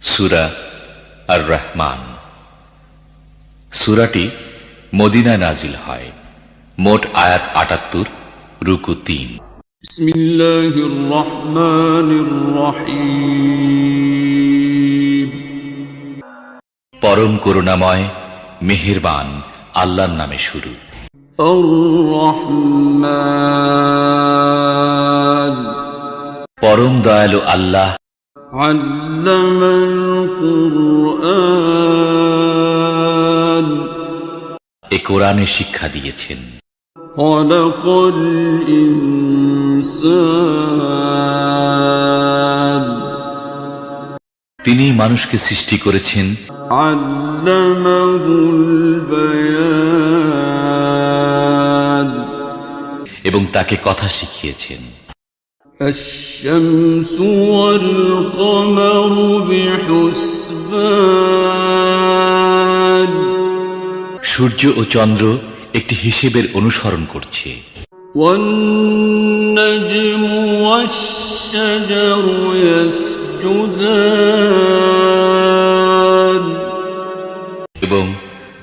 সূরা আর রহমান। সূরাটি মদিনায় নাজিল হয়। মোট আয়াত ৭৮, রুকু ৩। বিসমিল্লাহির রহমানির রহিম। পরম করুণাময় মেহেরবান আল্লাহর নামে শুরু। আর রহমান। পরম দয়ালু আল্লাহ আল্লামাল কুরআন। এ কোরআনে শিক্ষা দিয়েছেন। খালাকাল ইনসান। তিনি মানুষকে সৃষ্টি করেছেন। আল্লামাহুল বায়ান। এবং তাকে কথা শিখিয়েছেন। الشمس والقمر بحسبان। সূর্য ও চন্দ্র একটি হিসেবের অনুসরণ করছে। والنجم والشجر يسجدان। এবং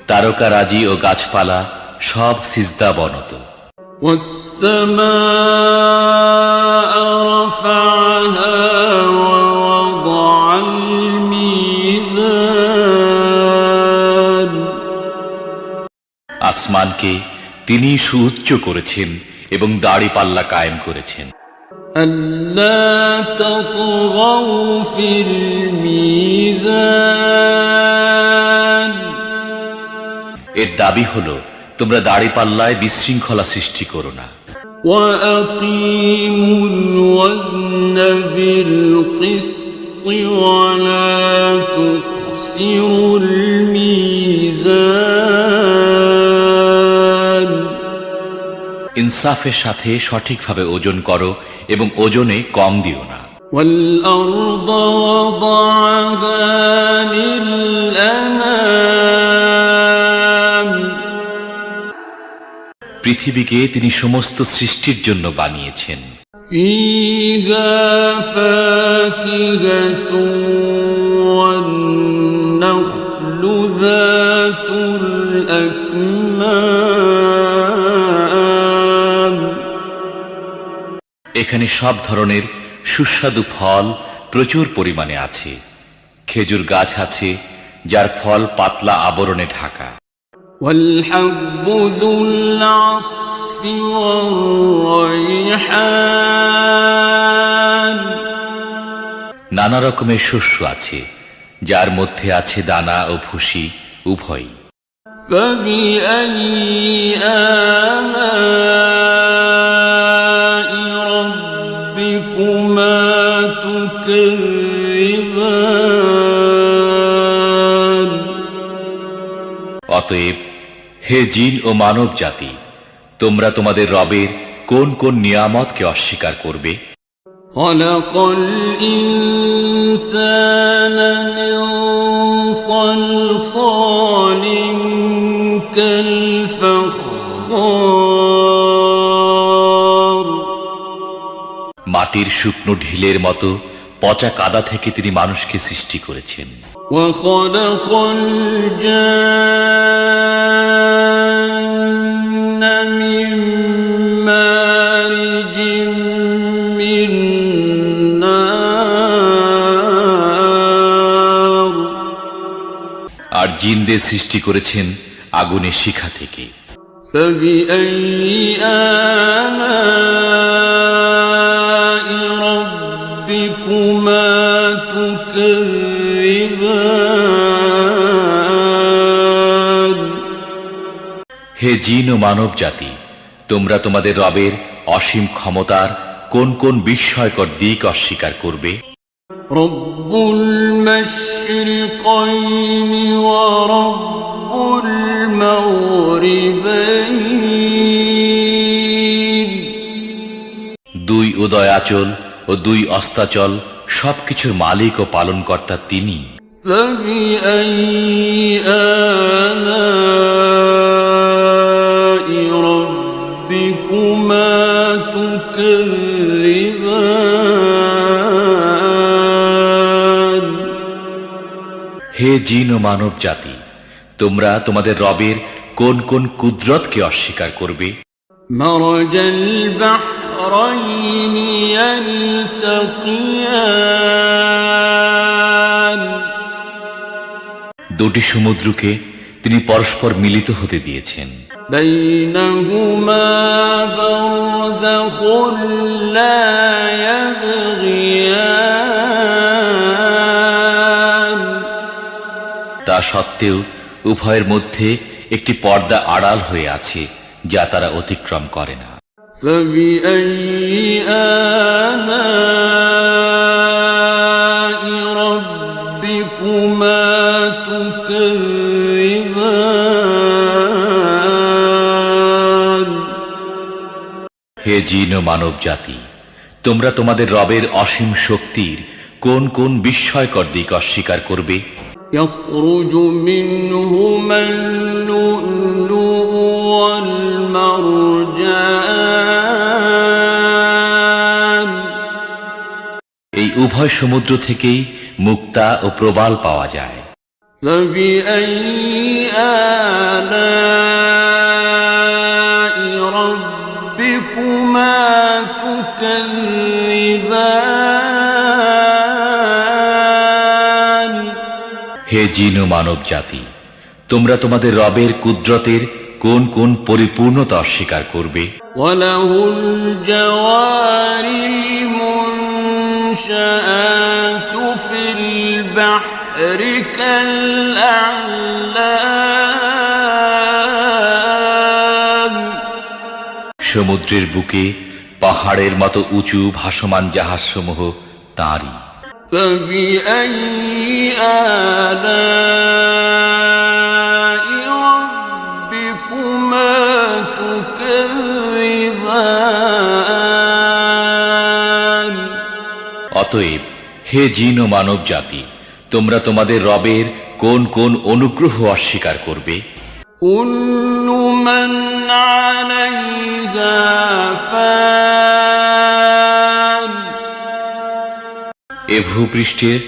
তারকারাজি ও গাছপালা সব সিজদাবনত। والسماء رفعها ووضع الميزان। আসমানকে তিনি সুউচ্চ করেছেন এবং দাড়িপাল্লা কায়েম করেছেন। ألا تطغوا في الميزان। এর দাবি হলো, তোমরা দাড়িপাল্লায় বিশৃঙ্খলা সৃষ্টি করো না। وأقيموا الوزن بالقسط ولا تخسروا الميزان। ইনসাফের সাথে সঠিকভাবে ওজন করো এবং ওজনে কম দিও না। والأرض وضعها للأنام। পৃথিবীকে তিনি সমস্ত সৃষ্টির জন্য বানিয়েছেন। فيها فاكهة والنخل ذات الأكمام। এখানে সব ধরনের সুস্বাদু ফল প্রচুর পরিমাণে আছে। খেজুর গাছ আছে যার ফল পাতলা আবরণে ঢাকা। والحب ذو العصف والريحان। নানা রকমের শস্য আছে যার মধ্যে আছে দানা ও ভুসি উভয়ই। فبأي آلاء ربكما تكذبان। অতএব হে জিন ও মানব জাতি, তোমরা তোমাদের রবের কোন কোন নিয়ামতকে অস্বীকার করবে? خلق الإنسان من صلصال كالفخار। মাটির শুকনো ঢিলের মতো পচা কাদা থেকে তিনি মানুষকে সৃষ্টি করেছেন। وخلق الجان من مارج من نار। আর জিনদের সৃষ্টি করেছেন আগুনের শিখা থেকে। فبأي آلاء ربكما تكذبان। হে জিন ও মানব জাতি, তোমরা তোমাদের রবের অসীম ক্ষমতার কোন কোন বিস্ময়কর দিক অস্বীকার করবে? رب المشرقين ورب المغربين। দুই উদয়াচল ও দুই অস্তাচল সবকিছুর মালিক ও পালনকর্তা তিনি। فبأي آلاء ربكما تكذبان। হে জিন ও মানব জাতি, তোমরা তোমাদের রবের কোন কোন কুদরতকে অস্বীকার করবে? مرج البحرين يلتقيان দুটি সমুদ্রকে তিনি পরস্পর মিলিত হতে দিয়েছেন। بينهما برزخ لا يبغيان তা সত্ত্বেও উভয়ের মধ্যে একটি পর্দা আড়াল হয়ে আছে, যা তারা অতিক্রম করে না। فبأي آلاء ربكما تكذبان হে জিন ও মানব জাতি, তোমরা তোমাদের রবের অসীম শক্তির কোন কোন বিস্ময়কর দিক অস্বীকার করবে? يخرج منهما اللؤلؤ والمرجان এই উভয় সমুদ্র থেকেই মুক্তা ও প্রবাল পাওয়া যায়। فبأي آلاء ربكما تكذبان হে জিন ও মানব জাতি, তোমরা তোমাদের রবের কুদরতের কোন কোন পরিপূর্ণতা অস্বীকার করবে? وله الجوار المنشآت في البحر كالأعلام সমুদ্রের বুকে পাহাড়ের মতো উঁচু ভাসমান জাহাজসমূহ তাঁরই। فبأي آلاء ربكما تكذبان অতএব হে জিন ও মানব জাতি, তোমরা তোমাদের রবের কোন কোন অনুগ্রহ অস্বীকার করবে? كل من عليها فان এ ভূপৃষ্ঠের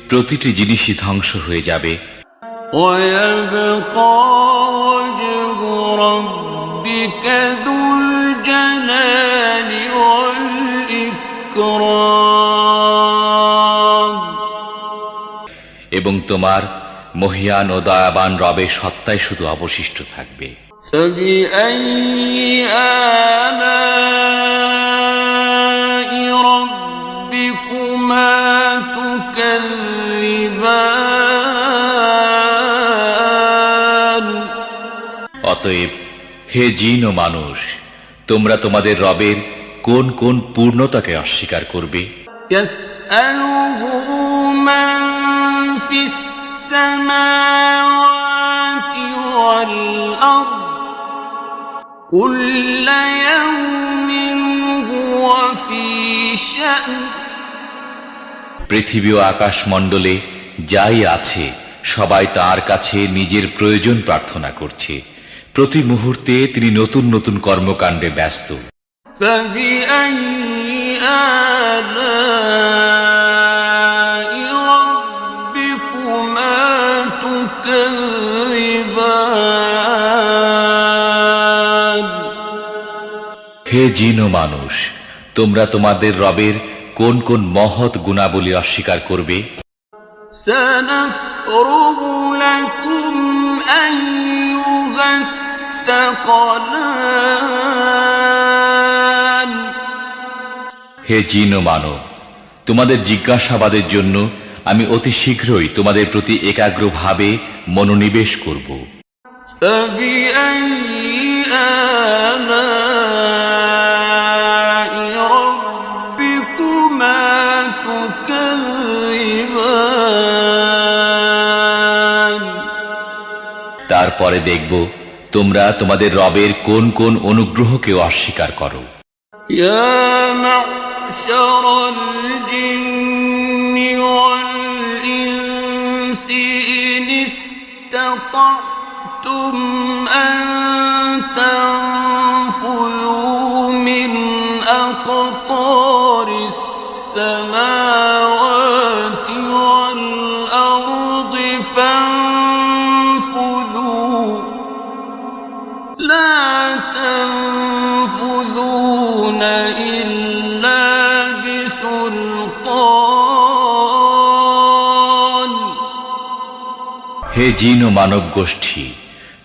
প্রতিটি জিনিসই ধ্বংস হয়ে যাবে। ويبقى وجه ربك ذو الجلال والإكرام এবং তোমার মহিয়ান ও দয়াবান রবের সত্তাই শুধু অবশিষ্ট থাকবে। فبأي آلاء ربكما تكذبان অতএব হে জিন ও মানুষ, তোমরা তোমাদের রবের কোন কোন পূর্ণতাকে অস্বীকার করবে? يسأله من في السماوات والأرض كل يوم هو في شأن পৃথিবী ও আকাশ মণ্ডলে যাই আছে সবাই তার কাছে নিজের প্রয়োজন প্রার্থনা করছে। প্রতি মুহূর্তে তিনি নতুন নতুন কর্মকাণ্ডে ব্যস্ত। فبأي آلاء ربكما تكذبان হে জিন ও মানুষ, তোমরা তোমাদের রবের কোন কোন মহৎ গুণাবলী অস্বীকার করবে? سنفرغ لكم أيها الثقلان হে জিন ও মানব, তোমাদের জিজ্ঞাসাবাদের জন্য আমি অতি শীঘ্রই তোমাদের প্রতি একাগ্রভাবে মনোনিবেশ করব। فبأي آلاء ربكما تكذبان তারপরে দেখব তোমরা তোমাদের রবের কোন কোন অনুগ্রহকে অস্বীকার করো। يا معشر الجن والإنس إن استطعتم أن تنفذوا من أقطار السماوات والأرض فانفذوا لا تنفذون إلا بسلطان হে জিন ও মানব গোষ্ঠী,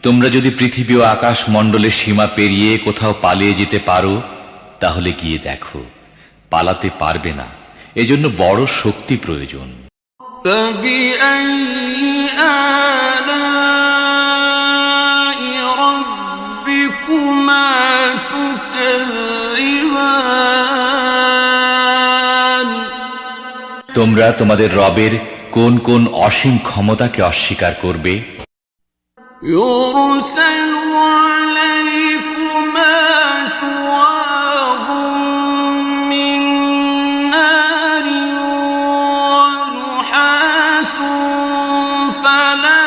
তোমরা যদি পৃথিবী ও আকাশ মণ্ডলের সীমা পেরিয়ে কোথাও পালিয়ে যেতে পারো তাহলে গিয়ে দেখো, পালাতে পারবে না। এজন্য বড় শক্তি প্রয়োজন। فبأي آلاء ربكما تكذبان তোমরা তোমাদের রবের কোন কোন অসীম ক্ষমতাকে অস্বীকার করবে? يرسل عليكما شواظ من نار ونحاس فلا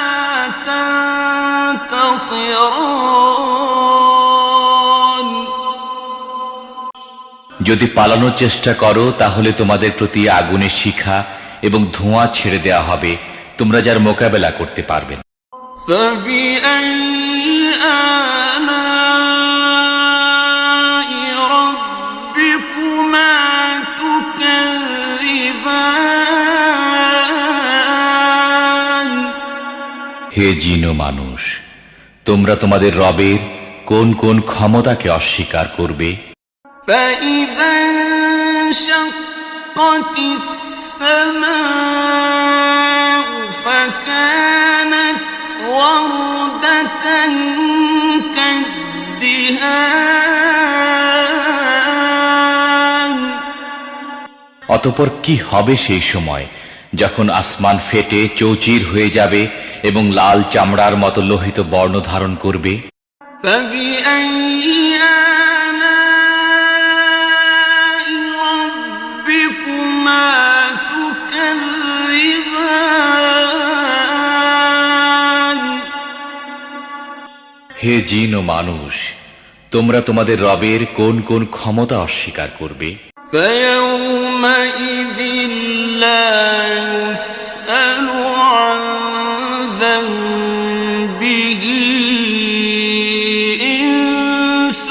تنتصران যদি পালানোর চেষ্টা করো তাহলে তোমাদের প্রতি আগুনের শিখা এবং ধোঁয়া ছেড়ে দেয়া হবে, তোমরা যার মোকাবেলা করতে পারবে না। فبأي آلاء ربكما تكذبان হে জিন ও মানুষ, তোমরা তোমাদের রবের কোন কোন ক্ষমতাকে অস্বীকার করবে? فإذا انشقت السماء فكانت وردة كالدهان অতঃপর কি হবে সেই সময় যখন আসমান ফেটে চৌচির হয়ে যাবে এবং লাল চামড়ার মতো লোহিত বর্ণ ধারণ করবে? فبأي آلاء ربكما تكذبان হে জিন ও মানুষ, তোমরা তোমাদের রবের কোন কোন ক্ষমতা অস্বীকার করবে? فيومئذ لا يسأل عن ذنبه إنس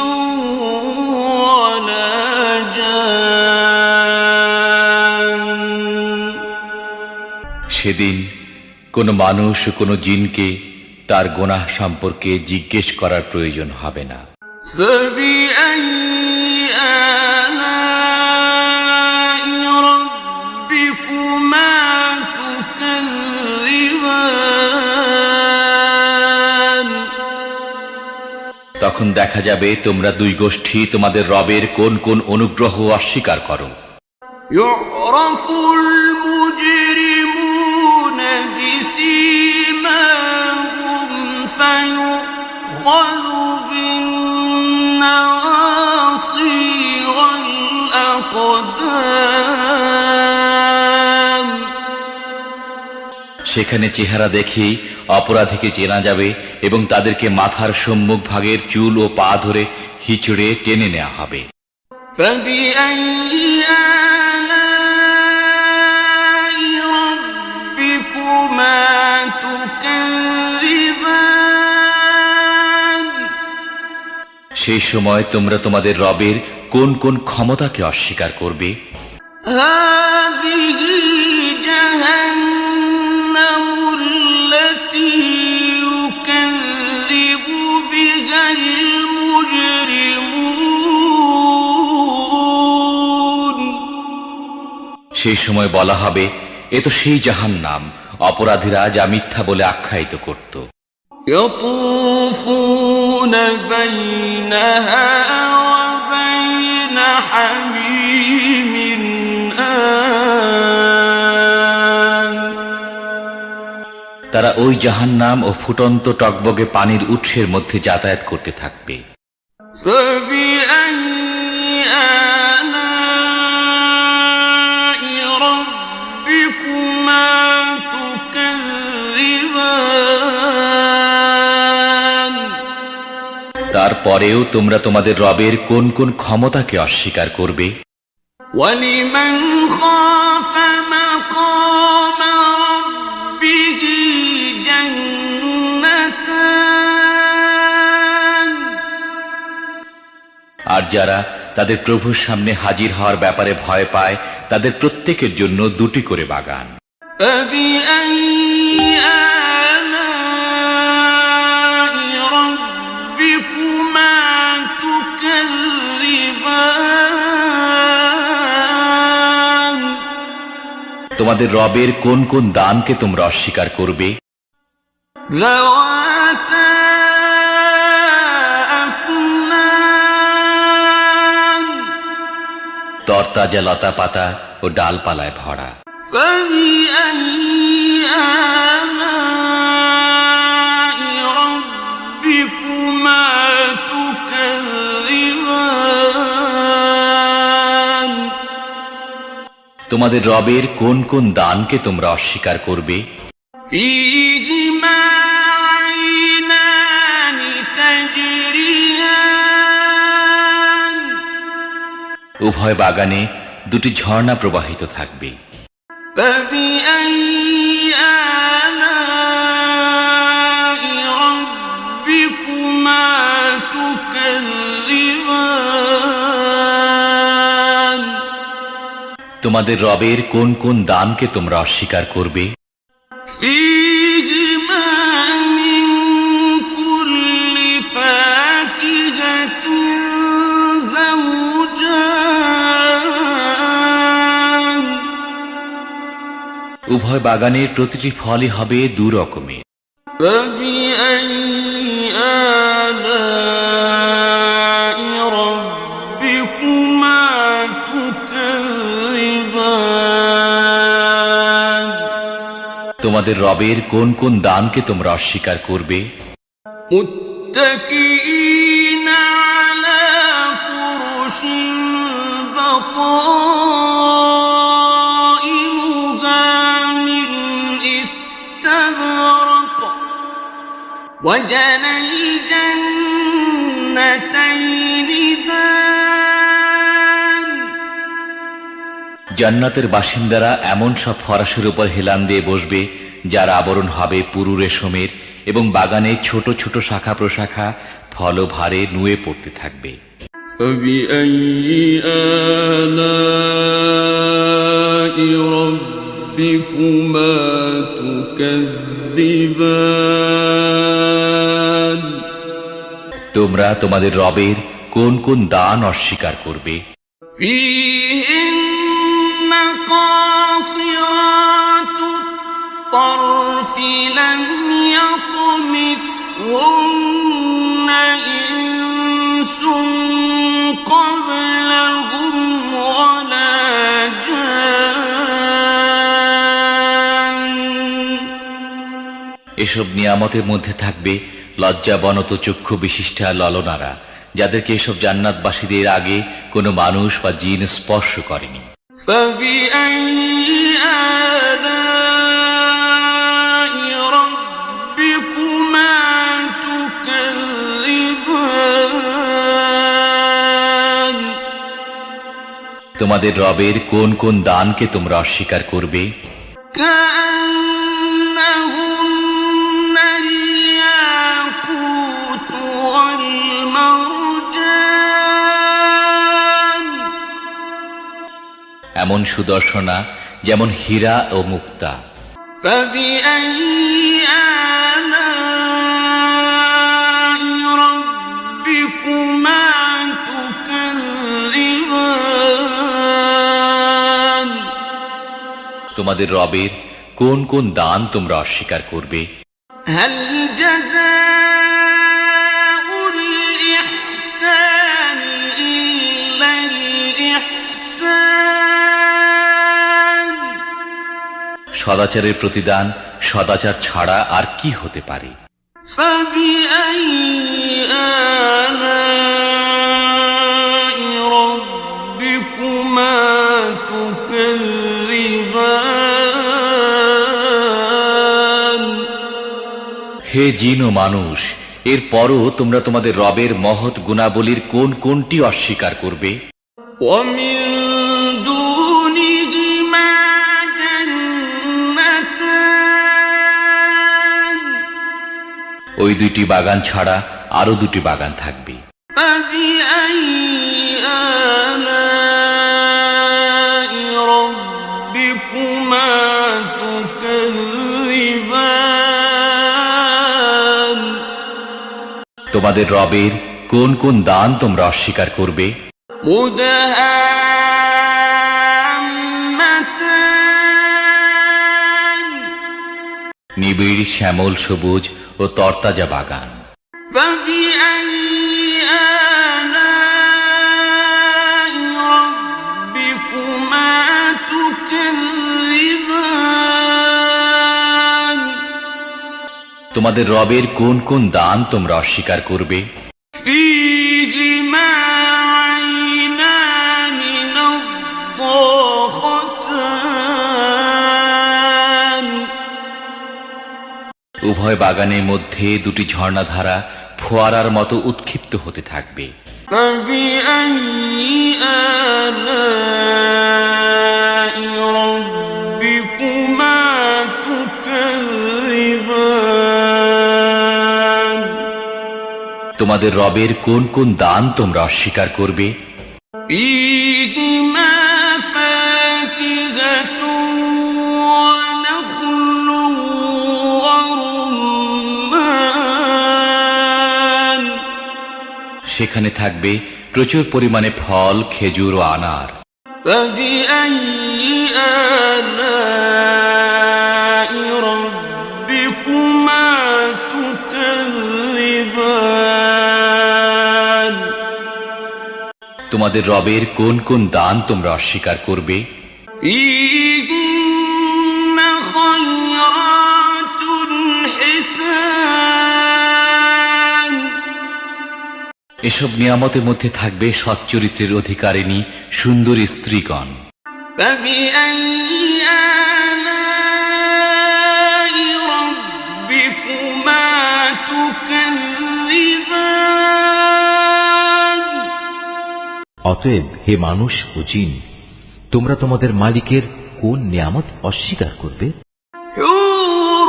ولا جان সেদিন কোনো মানুষ ও কোনো জিনকে তার গুনাহ সম্পর্কে জিজ্ঞেস করার প্রয়োজন হবে না। فبأي آلاء ربكما تكذبان তখন দেখা যাবে তোমরা দুই গোষ্ঠী তোমাদের রবের কোন কোন অনুগ্রহ অস্বীকার করো। يعرف المجرمون بسيماهم فيؤخذ بالنواصي والأقدام সেখানে চেহারা দেখেই অপরাধীকে চেনা যাবে এবং তাদেরকে মাথার সম্মুখ ভাগের চুল ও পা ধরে হিচড়ে টেনে নেওয়া হবে। فبأي آلاء ربكما تكذبان সেই সময় তোমরা তোমাদের রবের কোন কোন ক্ষমতাকে অস্বীকার করবে? هذه جهنم التي يكذب بها المجرمون সেই সময় বলা হবে, এ তো সেই জাহান্নাম অপরাধীরা যা মিথ্যা বলে আখ্যায়িত করত। يطوفون بينها وبين حميم آن তারা ওই জাহান্নাম ও ফুটন্ত টকবগে পানির উৎসের মধ্যে যাতায়াত করতে থাকবে। فبأي آلاء ربكما تكذبان তারপরেও তোমরা তোমাদের রবের কোন কোন ক্ষমতাকে অস্বীকার করবে? ولمن خاف مقام ربه যারা তাদের প্রভুর সামনে হাজির হওয়ার ব্যাপারে ভয় পায় তাদের প্রত্যেকের জন্য দুটি করে বাগান। فبأي آلاء ربكما تكذبان তোমাদের রবের কোন কোন দানকে তোমরা অস্বীকার করবে? ذواتا أفنان তরতাজা লতা পাতা ও ডালপালায় ভরা। فبأي آلاء ربكما تكذبان তোমাদের রবের কোন কোন দানকে তোমরা অস্বীকার করবে? فيهما عينان تجريان উভয় বাগানে দুটি ঝর্ণা প্রবাহিত থাকবে। فبأي آلاء ربكما تكذبان তোমাদের রবের কোন কোন দানকে তোমরা অস্বীকার করবে? فيهما من كل فاكهة زوجان উভয় বাগানের প্রতিটি ফলই হবে দু রকমের। فبأي آلاء ربكما تكذبان তোমাদের রবের কোন কোন দানকে তোমরা অস্বীকার করবে? متكئين على فرش بطائنها من استبرق وجنى الجنتين دان জান্নাতের বাসিন্দারা এমন সব ফরাসের উপর হেলান দিয়ে বসবে যার আবরণ হবে পুরু রেশমের এবং বাগানে ছোট ছোট শাখা প্রশাখা ফলভারে নুয়ে পড়তে থাকবে। فبأي آلاء ربكما تكذبان তোমরা তোমাদের রবের কোন কোন দান অস্বীকার করবে? فيهن قاصرات الطرف لم يطمثهن إنس قبلهم ولا جان এসব নিয়ামতের মধ্যে থাকবে লজ্জাবনত চক্ষু বিশিষ্টা ললনারা যাদেরকে এসব জান্নাতবাসীদের আগে কোনো মানুষ বা জিন স্পর্শ করেনি। فبأي آلاء ربكما تكذبان তোমাদের রবের কোন কোন দানকে তোমরা অস্বীকার করবে? كأنهن الياقوت والمرجان এমন সুদর্শনা যেমন হীরা ও মুক্তা। فبأي آلاء ربكما تكذبان তোমাদের রবের কোন কোন দান তোমরা অস্বীকার করবে? هل جزاء الإحسان إلا الإحسان সদাচারের প্রতিদান সদাচার ছাড়া আর কি হতে পারে? فبأي آلاء ربكما تكذبان হে জিন ও মানুষ, এরপরও তোমরা তোমাদের রবের মহৎ গুণাবলীর কোন কোনটি অস্বীকার করবে? ومن دونهما جنتان ওই দুইটি বাগান ছাড়া আরো দুটি বাগান থাকবে। فبأي তোমাদের রবের কোন কোন দান তোমরা অস্বীকার করবে? مدهامتان নিবিড় শ্যামল সবুজ ও তরতাজা বাগান। فبأي آلاء ربكما تكذبان তোমাদের রবের কোন কোন দান তোমরা অস্বীকার করবে? فيهما عينان نضاختان উভয় বাগানের মধ্যে দুটি ঝর্ণাধারা ফোয়ারার মতো উৎক্ষিপ্ত হতে থাকবে। فبأي آلاء ربكما تكذبان তোমাদের রবের কোন কোন দান তোমরা অস্বীকার করবে? فيهما فاكهة ونخل ورمان সেখানে থাকবে প্রচুর পরিমাণে ফল, খেজুর ও আনার। فبأي آلاء ربكما تكذبان তোমাদের রবের কোন কোন দান তোমরা অস্বীকার করবে? فيهن خيرات حسان এসব নিয়ামতের মধ্যে থাকবে সচ্চরিত্রের অধিকারিণী সুন্দরী স্ত্রীগণ। فبأي آلاء ربكما تكذبان অতএব হে মানুষ ও জিন, তোমরা তোমাদের মালিকের কোন নিয়ামত অস্বীকার করবে? حور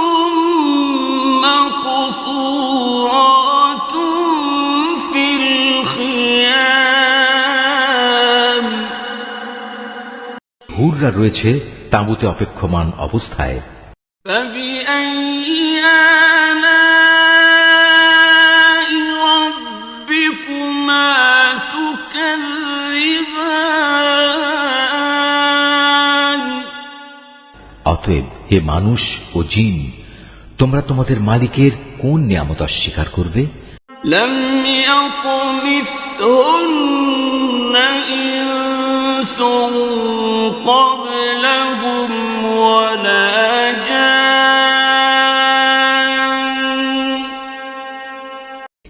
مقصورات في الخيام হুররা রয়েছে তাঁবুতে অপেক্ষমান অবস্থায়। فبأي آلاء ربكما تكذبان অতএব হে মানুষ ও জিন, তোমরা তোমাদের মালিকের কোন নিয়ামত অস্বীকার করবে? لم يطمثهن إنس قبلهم ولا جان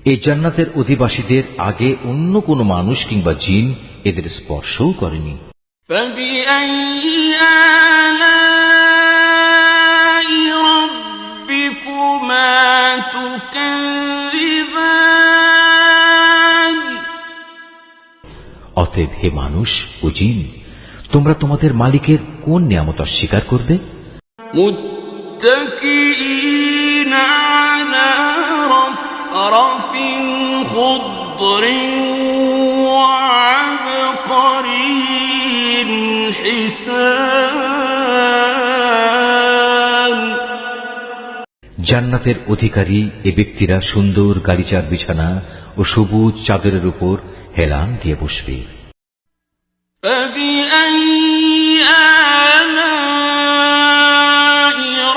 এই জান্নাতের অধিবাসীদের আগে অন্য কোনো মানুষ কিংবা জিন এদের স্পর্শও করেনি। فبأي آلاء ربكما تكذبان অতএব হে মানুষ ও জিন, তোমরা তোমাদের মালিকের কোন নিয়ামত অস্বীকার করবে? متكئين على رفرف خضر وعبقري حسان জান্নাতের অধিকারী এ ব্যক্তিরা সুন্দর গালিচার বিছানা ও সবুজ চাদরের উপর হেলান দিয়ে বসবে। فبأي آلاء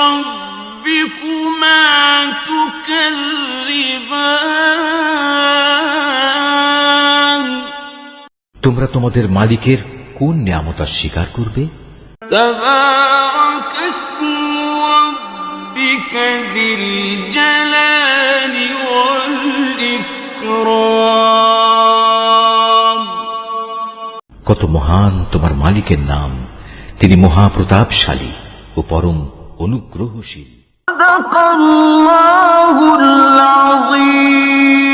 ربكما تكذبان তোমরা তোমাদের মালিকের কোন নিয়ামত অস্বীকার করবে? تبارك اسم ربك ذي الجلال والإكرام কত মহান তোমার মালিকের নাম, তিনি মহাপ্রতাপশালী ও পরম অনুগ্রহশীল। صدق الله العظيم